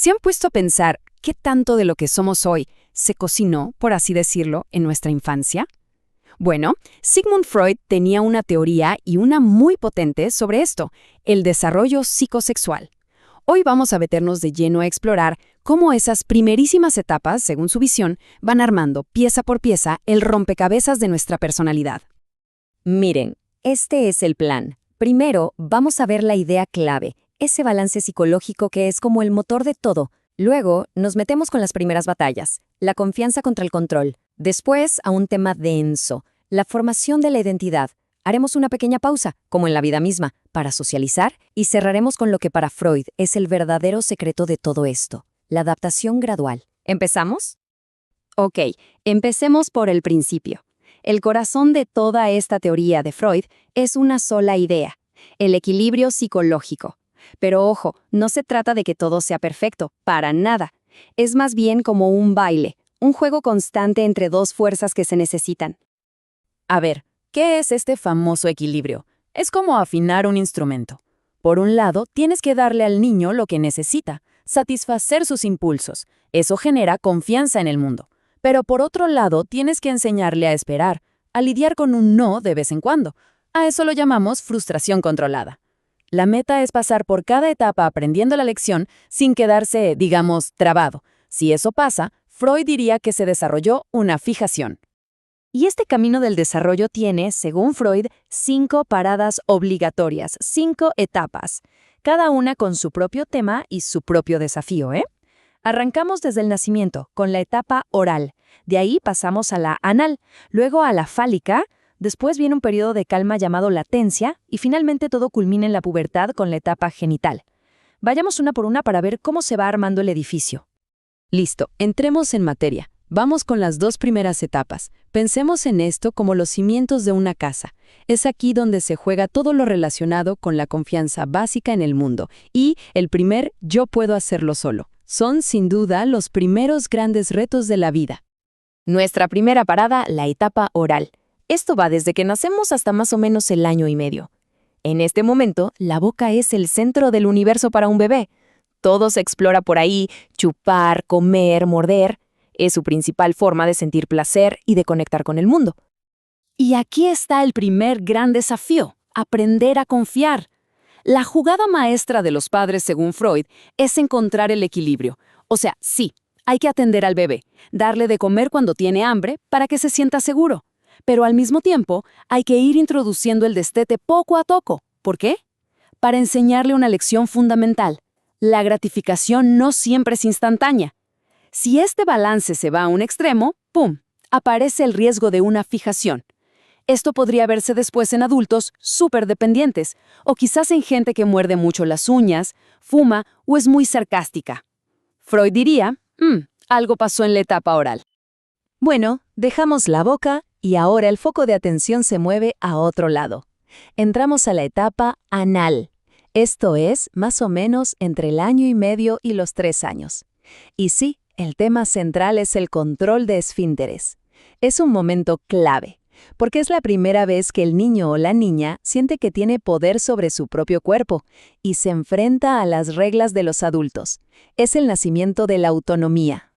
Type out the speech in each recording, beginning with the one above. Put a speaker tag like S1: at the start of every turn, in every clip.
S1: ¿Se han puesto a pensar qué tanto de lo que somos hoy se cocinó, por así decirlo, en nuestra infancia? Bueno, Sigmund Freud tenía una teoría y una muy potente sobre esto, el desarrollo psicosexual. Hoy vamos a meternos de lleno a explorar cómo esas primerísimas etapas, según su visión, van armando pieza por pieza el rompecabezas de nuestra personalidad.
S2: Miren, este es el plan. Primero, vamos a ver la idea clave, ese balance psicológico que es como el motor de todo. Luego, nos metemos con las primeras batallas, la confianza contra el control. Después, a un tema denso, la formación de la identidad. Haremos una pequeña pausa, como en la vida misma, para socializar y cerraremos con lo que para Freud es el verdadero secreto de todo esto, la adaptación gradual. ¿Empezamos? Ok, empecemos por el principio. El corazón de toda esta teoría de Freud es una sola idea, el equilibrio psicológico. Pero ojo, no se trata de que todo sea perfecto, para nada. Es más bien como un baile, un juego constante entre dos fuerzas que se necesitan.
S3: A ver, ¿qué es este famoso equilibrio? Es como afinar un instrumento. Por un lado, tienes que darle al niño lo que necesita, satisfacer sus impulsos. Eso genera confianza en el mundo. Pero por otro lado, tienes que enseñarle a esperar, a lidiar con un no de vez en cuando. A eso lo llamamos frustración controlada. La meta es pasar por cada etapa aprendiendo la lección sin quedarse, digamos, trabado. Si eso pasa, Freud diría que se desarrolló una fijación.
S2: Y este camino del desarrollo tiene, según Freud, 5 paradas obligatorias, 5 etapas, cada una con su propio tema y su propio desafío, ¿eh? Arrancamos desde el nacimiento, con la etapa oral. De ahí pasamos a la anal, luego a la fálica, después viene un periodo de calma llamado latencia y finalmente todo culmina en la pubertad con la etapa genital. Vayamos una por una para ver cómo se va armando el edificio.
S1: Listo, entremos en materia. Vamos con las 2 primeras etapas. Pensemos en esto como los cimientos de una casa. Es aquí donde se juega todo lo relacionado con la confianza básica en el mundo y el primer yo puedo hacerlo solo. Son, sin duda, los primeros grandes retos de la vida.
S2: Nuestra primera parada, la etapa oral. Esto va desde que nacemos hasta más o menos el año y medio. En este momento, la boca es el centro del universo para un bebé. Todo se explora por ahí, chupar, comer, morder. Es su principal forma de sentir placer y de conectar con el mundo. Y aquí está el primer gran desafío, aprender a confiar. La jugada maestra de los padres, según Freud, es encontrar el equilibrio. O sea, sí, hay que atender al bebé, darle de comer cuando tiene hambre para que se sienta seguro. Pero al mismo tiempo, hay que ir introduciendo el destete poco a poco. ¿Por qué? Para enseñarle una lección fundamental. La gratificación no siempre es instantánea. Si este balance se va a un extremo, ¡pum!, aparece el riesgo de una fijación. Esto podría verse después en adultos súper dependientes, o quizás en gente que muerde mucho las uñas, fuma o es muy sarcástica. Freud diría, algo pasó en la etapa oral.
S3: Bueno, dejamos la boca y ahora el foco de atención se mueve a otro lado. Entramos a la etapa anal. Esto es, más o menos, entre el año y medio y los 3 años. Y sí, el tema central es el control de esfínteres. Es un momento clave, porque es la primera vez que el niño o la niña siente que tiene poder sobre su propio cuerpo y se enfrenta a las reglas de los adultos. Es el nacimiento de la autonomía.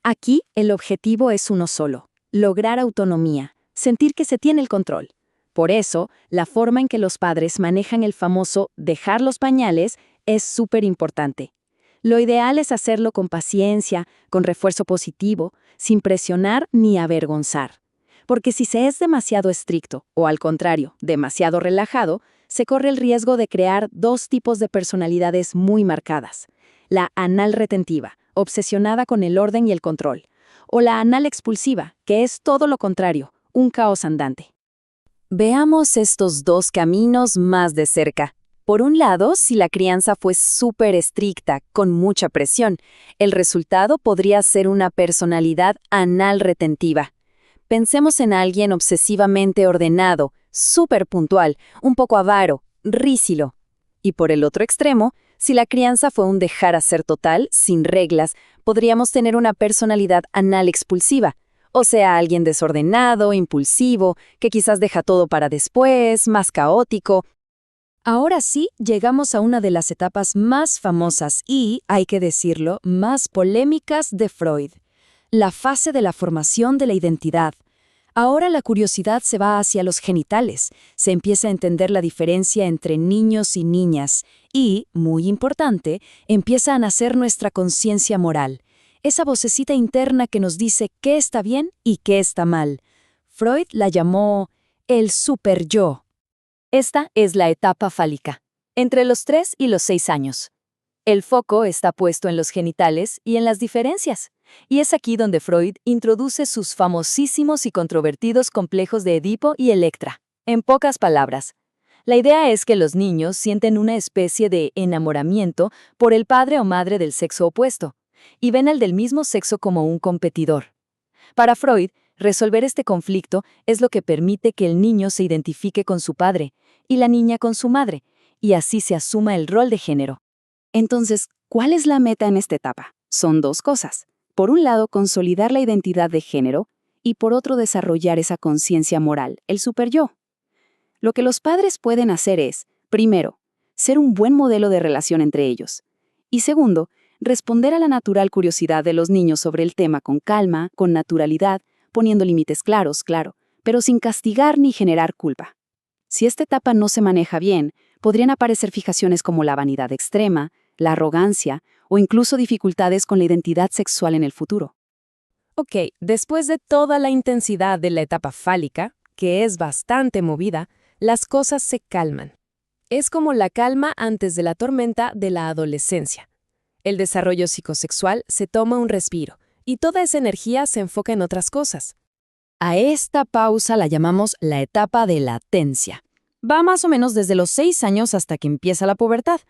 S2: Aquí el objetivo es uno solo, lograr autonomía, sentir que se tiene el control. Por eso, la forma en que los padres manejan el famoso dejar los pañales es súper importante. Lo ideal es hacerlo con paciencia, con refuerzo positivo, sin presionar ni avergonzar. Porque si se es demasiado estricto, o al contrario, demasiado relajado, se corre el riesgo de crear 2 tipos de personalidades muy marcadas. La anal retentiva, obsesionada con el orden y el control, o la anal expulsiva, que es todo lo contrario, un caos andante.
S3: Veamos estos 2 caminos más de cerca. Por un lado, si la crianza fue súper estricta, con mucha presión, el resultado podría ser una personalidad anal retentiva. Pensemos en alguien obsesivamente ordenado, súper puntual, un poco avaro, rígido. Y por el otro extremo, si la crianza fue un dejar hacer total, sin reglas, podríamos tener una personalidad anal expulsiva, o sea, alguien desordenado, impulsivo, que quizás deja todo para después, más caótico.
S1: Ahora sí, llegamos a una de las etapas más famosas y, hay que decirlo, más polémicas de Freud, la fase de la formación de la identidad. Ahora la curiosidad se va hacia los genitales, se empieza a entender la diferencia entre niños y niñas y, muy importante, empieza a nacer nuestra conciencia moral, esa vocecita interna que nos dice qué está bien y qué está mal. Freud la llamó el superyo.
S2: Esta es la etapa fálica, entre los 3 y los 6 años. El foco está puesto en los genitales y en las diferencias, y es aquí donde Freud introduce sus famosísimos y controvertidos complejos de Edipo y Electra. En pocas palabras, la idea es que los niños sienten una especie de enamoramiento por el padre o madre del sexo opuesto, y ven al del mismo sexo como un competidor. Para Freud, resolver este conflicto es lo que permite que el niño se identifique con su padre y la niña con su madre, y así se asuma el rol de género.
S1: Entonces, ¿cuál es la meta en esta etapa? Son dos cosas. Por un lado, consolidar la identidad de género y por otro, desarrollar esa conciencia moral, el superyo. Lo que los padres pueden hacer es, primero, ser un buen modelo de relación entre ellos. Y segundo, responder a la natural curiosidad de los niños sobre el tema con calma, con naturalidad, poniendo límites claros, claro, pero sin castigar ni generar culpa. Si esta etapa no se maneja bien, podrían aparecer fijaciones como la vanidad extrema, la arrogancia o incluso dificultades con la identidad sexual en el futuro.
S3: Ok, después de toda la intensidad de la etapa fálica, que es bastante movida, las cosas se calman. Es como la calma antes de la tormenta de la adolescencia. El desarrollo psicosexual se toma un respiro y toda esa energía se enfoca en otras cosas.
S1: A esta pausa la llamamos la etapa de latencia. Va más o menos desde los 6 años hasta que empieza la pubertad.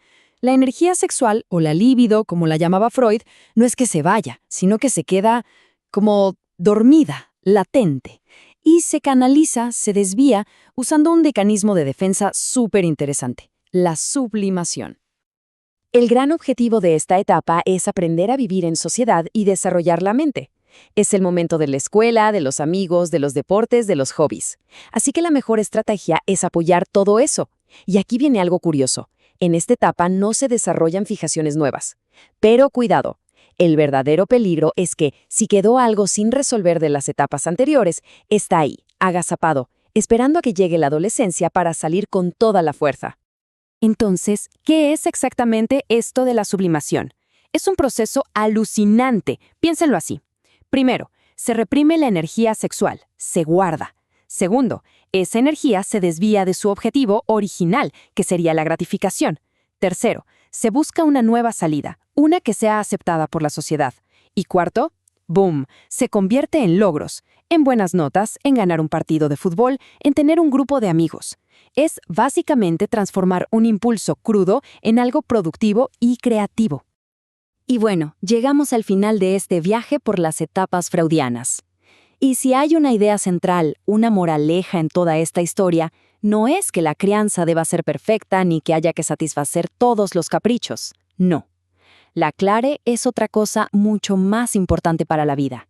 S1: La energía sexual, o la libido, como la llamaba Freud, no es que se vaya, sino que se queda como dormida, latente, y se canaliza, se desvía, usando un mecanismo de defensa súper interesante, la sublimación.
S2: El gran objetivo de esta etapa es aprender a vivir en sociedad y desarrollar la mente. Es el momento de la escuela, de los amigos, de los deportes, de los hobbies. Así que la mejor estrategia es apoyar todo eso. Y aquí viene algo curioso. En esta etapa no se desarrollan fijaciones nuevas. Pero cuidado, el verdadero peligro es que, si quedó algo sin resolver de las etapas anteriores, está ahí, agazapado, esperando a que llegue la adolescencia para salir con toda la fuerza.
S1: Entonces, ¿qué es exactamente esto de la sublimación? Es un proceso alucinante, piénsenlo así. Primero, se reprime la energía sexual, se guarda. Segundo, esa energía se desvía de su objetivo original, que sería la gratificación. Tercero, se busca una nueva salida, una que sea aceptada por la sociedad. Y cuarto, ¡boom!, se convierte en logros, en buenas notas, en ganar un partido de fútbol, en tener un grupo de amigos. Es básicamente transformar un impulso crudo en algo productivo y creativo. Y bueno, llegamos al final de este viaje por las etapas freudianas. Y si hay una idea central, una moraleja en toda esta historia, no es que la crianza deba ser perfecta ni que haya que satisfacer todos los caprichos. No. La clave es otra cosa mucho más importante para la vida.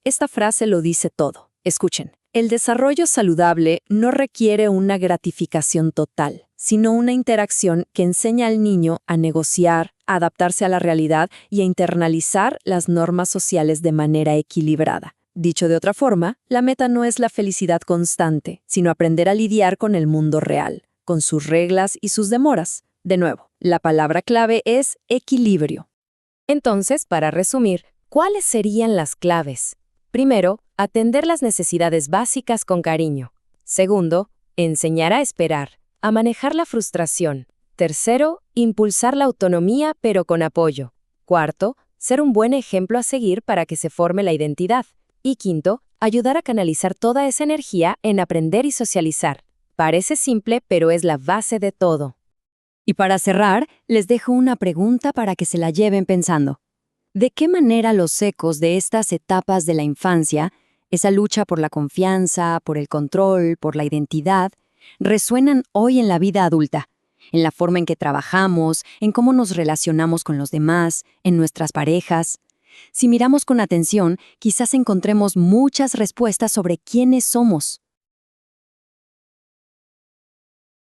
S1: Esta frase lo dice todo. Escuchen. El desarrollo saludable no requiere una gratificación total, sino una interacción que enseña al niño a negociar, a adaptarse a la realidad y a internalizar las normas sociales de manera equilibrada. Dicho de otra forma, la meta no es la felicidad constante, sino aprender a lidiar con el mundo real, con sus reglas y sus demoras. De nuevo, la palabra clave es equilibrio.
S2: Entonces, para resumir, ¿cuáles serían las claves? Primero, atender las necesidades básicas con cariño. Segundo, enseñar a esperar, a manejar la frustración. Tercero, impulsar la autonomía pero con apoyo. Cuarto, ser un buen ejemplo a seguir para que se forme la identidad. Y quinto, ayudar a canalizar toda esa energía en aprender y socializar. Parece simple, pero es la base de todo.
S1: Y para cerrar, les dejo una pregunta para que se la lleven pensando. ¿De qué manera los ecos de estas etapas de la infancia, esa lucha por la confianza, por el control, por la identidad, resuenan hoy en la vida adulta? En la forma en que trabajamos, en cómo nos relacionamos con los demás, en nuestras parejas. Si miramos con atención, quizás encontremos muchas respuestas sobre quiénes somos.